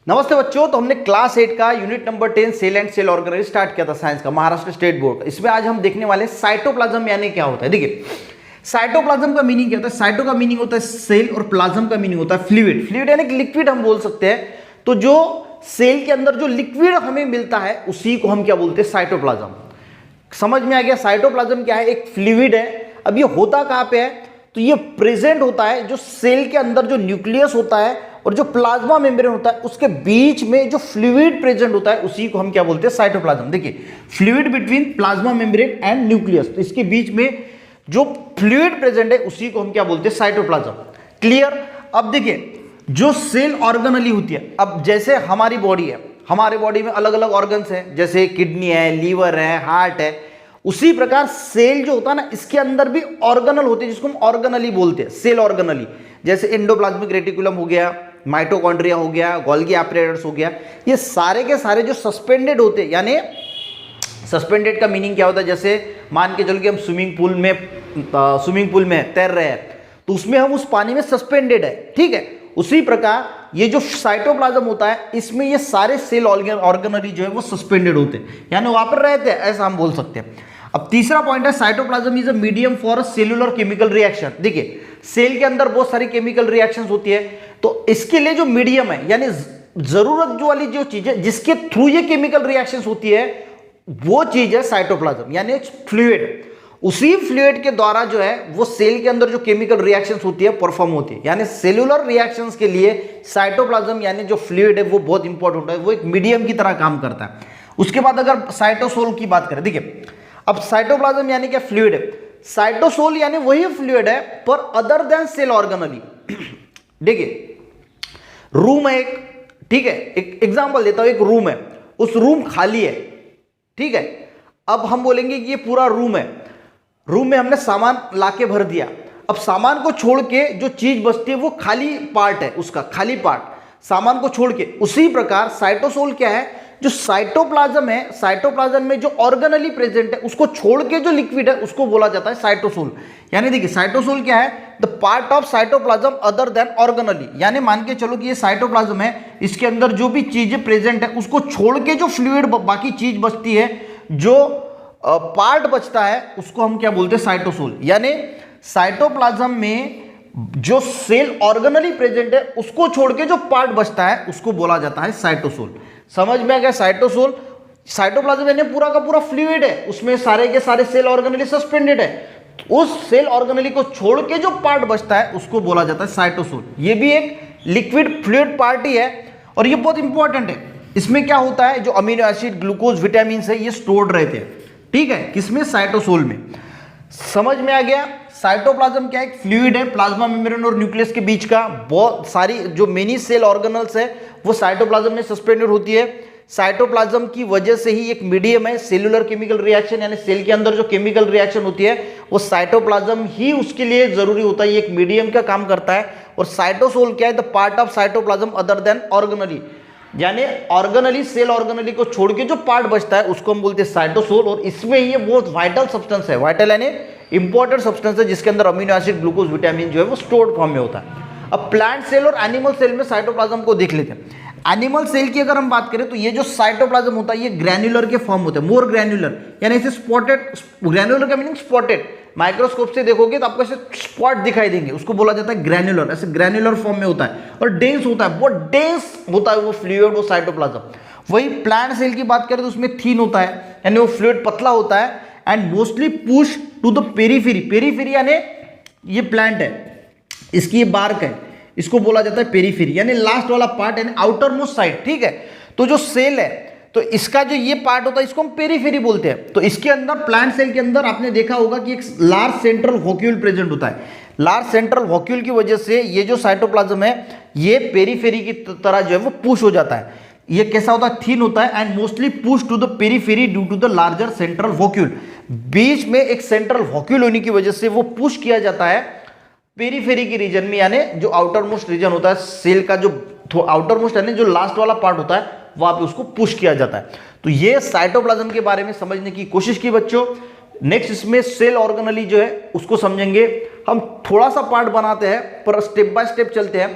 नमस्ते बच्चों। तो हमने क्लास 8 का unit number 10 cell and cell organise start किया था साइंस का, महाराष्ट्र स्टेट बोर्ड। इसमें आज हम देखने वाले साइटोप्लाज्म यानी क्या होता है। देखिए, साइटोप्लाज्म का मीनिंग क्या होता है। साइटो का मीनिंग होता है सेल और प्लाज्म का मीनिंग होता है फ्लूइड। फ्लूइड यानी कि लिक्विड हम बोल सकते हैं। तो जो सेल के अंदर जो लिक्विड हमें मिलता है उसी को हम क्या बोलते हैं, साइटोप्लाज्म। समझ में आ गया। साइटोप्लाज्म क्या है, एक फ्लूइड है। अब ये होता कहां पे है, तो ये प्रेजेंट होता है जो सेल के अंदर जो न्यूक्लियस होता है और जो प्लाज्मा मेम्ब्रेन होता है उसके बीच में जो फ्लूइड प्रेजेंट होता है उसी को हम क्या बोलते हैं, साइटोप्लाज्म। देखिए, fluid between plasma membrane and nucleus, तो इसके बीच में जो फ्लूइड प्रेजेंट है उसी को हम क्या बोलते हैं, साइटोप्लाज्म। क्लियर। अब देखिए, जो सेल ऑर्गेनली होती है, अब जैसे हमारी बॉडी है, हमारे बॉडी में अलग अलग ऑर्गन्स हैं, जैसे किडनी है, लीवर है, हार्ट है, उसी प्रकार सेल जो होता है ना, इसके अंदर भी ऑर्गेनल होते हैं जिसको हम ऑर्गेनली बोलते हैं, सेल ऑर्गेनली। जैसे एंडोप्लाज्मिक रेटिकुलम हो गया, माइटोकॉन्ड्रिया हो गया, गोल्गी एपैरेटस हो गया, ये सारे के सारे जो सस्पेंडेड होते हैं। यानी सस्पेंडेड का मीनिंग क्या होता है, जैसे मान के चलो कि हम स्विमिंग पूल में तैर रहे हैं तो उसमें हम उस पानी में सस्पेंडेड है, ठीक है। उसी प्रकार ये जो साइटोप्लाज्म होता है इसमें ये सारे सेल ऑर्गेनली जो है वो सस्पेंडेड होते हैं, यानी वहां पर रहते हैं, ऐसा हम बोल सकते हैं। अब तीसरा पॉइंट है, cytoplasm is a medium for cellular chemical reaction. देखिए, सेल के अंदर बहुत सारी केमिकल रिएक्शंस होती है, तो इसके लिए जो मीडियम है, यानी जरूरत जो वाली जो चीज है जिसके थ्रू ये केमिकल रिएक्शंस होती है वो चीज है साइटोप्लाज्म, यानी फ्लूइड। उसी फ्लूइड के द्वारा जो है वो सेल के अंदर जो केमिकल रिएक्शंस होती है परफॉर्म होती है। यानी सेलुलर रिएक्शंस के लिए साइटोप्लाज्म यानी जो फ्लूइड है वो बहुत इंपॉर्टेंट है, वो एक मीडियम की तरह काम करता है। उसके बाद अगर साइटोसोल की बात करें, देखिए अब साइटोप्लाज्म यानी क्या, फ्लूइड है। साइटोसोल यानी वही फ्लूइड है पर अदर देन सेल ऑर्गेनली। देखिए, रूम है एक, ठीक है, एक एग्जांपल देता हूं, एक रूम है, उस रूम खाली है, ठीक है। अब हम बोलेंगे कि ये पूरा रूम है, रूम में हमने सामान लाके भर दिया। अब सामान को छोड़ के जो चीज बचती है वो खाली पार्ट है, उसका खाली पार्ट, सामान को छोड़ के। उसी प्रकार साइटोसोल क्या है, जो साइटोप्लाज्म है, साइटोप्लाज्म में जो ऑर्गेनली प्रेजेंट है उसको छोड़ के जो लिक्विड है उसको बोला जाता है साइटोसोल। यानी देखिए, साइटोसोल क्या है, the part of cytoplasm other than organelle. यानी मान के चलो कि ये साइटोप्लाज्म है, इसके अंदर जो भी चीजें प्रेजेंट है उसको छोड़ के जो फ्लूइड बाकी चीज बचती है, जो पार्ट बचता है उसको हम क्या बोलते हैं, साइटोसोल। यानी साइटोप्लाज्म में जो सेल ऑर्गेनली प्रेजेंट है उसको छोड़ के जो पार्ट बचता है उसको बोला जाता है साइटोसोल। समझ में आ गया। साइटोसोल, साइटोप्लाज्म यानी पूरा का पूरा फ्लूइड है, उसमें सारे के सारे सेल ऑर्गेनली सस्पेंडेड है, उस सेल ऑर्गेनली को छोड़ के जो पार्ट बचता है उसको बोला जाता है साइटोसोल। ये भी एक लिक्विड फ्लूइड पार्ट ही है और ये बहुत इंपॉर्टेंट है। इसमें क्या होता है, जो अमीनो एसिड, ग्लूकोज, विटामिन है, ये स्टोर्ड रहते हैं, ठीक है, किसमें, साइटोसोल में। समझ में आ गया। साइटोप्लाज्म क्या है, एक फ्लूइड है, प्लाज्मा मेम्ब्रेन और न्यूक्लियस के बीच का। बहुत सारी जो मेनी सेल ऑर्गेनल्स है वो साइटोप्लाज्म में सस्पेंडेड होती है। साइटोप्लाज्म की वजह से ही एक मीडियम है, सेलुलर केमिकल रिएक्शन, यानी सेल के अंदर जो केमिकल रिएक्शन होती है वो साइटोप्लाज्म ही उसके लिए जरूरी होता है, ये एक मीडियम का काम करता है। और साइटोसोल क्या है, the part of cytoplasm other than organelle, यानी ऑर्गेनली, सेल ऑर्गेनली को छोड़ के जो पार्ट बचता है उसको हम बोलते हैं साइटोसोल। और इसमें ये बहुत वाइटल सब्सटेंस है, वाइटल यानी इंपॉर्टेंट सब्सटेंस है, जिसके अंदर अमीनो एसिड, ग्लूकोज, विटामिन जो है वो स्टोर्ड फॉर्म में होता है। अब प्लांट सेल और एनिमल सेल में साइटोप्लाज्म को देख लेते हैं। एनिमल सेल की अगर हम बात करें तो ये जो साइटोप्लाज्म होता है ये ग्रैन्युलर के फॉर्म होते हैं, मोर ग्रैन्युलर, यानी इसे स्पॉटेड, ग्रैन्युलर का मीनिंग स्पॉटेड, माइक्रोस्कोप से देखोगे तो आपको ऐसे स्पॉट दिखाई देंगे, उसको बोला जाता है ग्रैन्युलर, ऐसे ग्रैन्युलर फॉर्म में होता है और डेंस होता है, बहुत डेंस होता है वो फ्लूइड, वो साइटोप्लाज्म। वही प्लांट सेल की बात करें तो उसमें थीन होता है, यानी वो फ्लूइड पतला होता है and mostly push to the periphery. Periphery यानी ये प्लांट है, इसकी ये बार्क है, इसको बोला जाता है पेरीफेरी, यानी लास्ट वाला पार्ट, यानी आउटर मोस्ट साइड, ठीक है। तो जो सेल है तो इसका जो ये पार्ट होता है इसको हम पेरीफेरी बोलते हैं। तो इसके अंदर, प्लांट सेल के अंदर आपने देखा होगा कि एक लार्ज सेंट्रल वॉक्यूल प्रेजेंट होता है। लार्ज सेंट्रल वॉक्यूल की वजह से ये जो साइटोप्लाज्म है ये पेरीफेरी की तरह जो है वो पुश हो जाता है। ये कैसा होता है, थीन होता है and mostly push to the periphery due to the larger central vacuole. बीच में एक सेंट्रल वॉक्यूल होने की वजह से वो पुश किया जाता है पेरीफेरी की रीजन में, यानी जो आउटर मोस्ट रीजन होता है सेल का, जो आउटर मोस्ट यानी जो लास्ट वाला पार्ट होता है वहां पे उसको पुश किया जाता है। तो ये साइटोप्लाज्म के बारे में समझने की कोशिश की बच्चों। नेक्स्ट इसमें सेल ऑर्गेनली जो है उसको समझेंगे। हम थोड़ा सा पार्ट बनाते हैं पर स्टेप बाय स्टेप चलते हैं।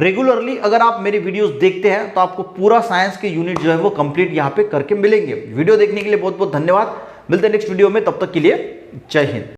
रेगुलरली अगर आप मेरे वीडियोस देखते हैं तो आपको पूरा साइंस के यूनिट जो है वो कंप्लीट यहाँ पे करके मिलेंगे। वीडियो देखने के लिए बहुत बहुत धन्यवाद। मिलते हैं नेक्स्ट वीडियो में, तब तक के लिए जय हिंद।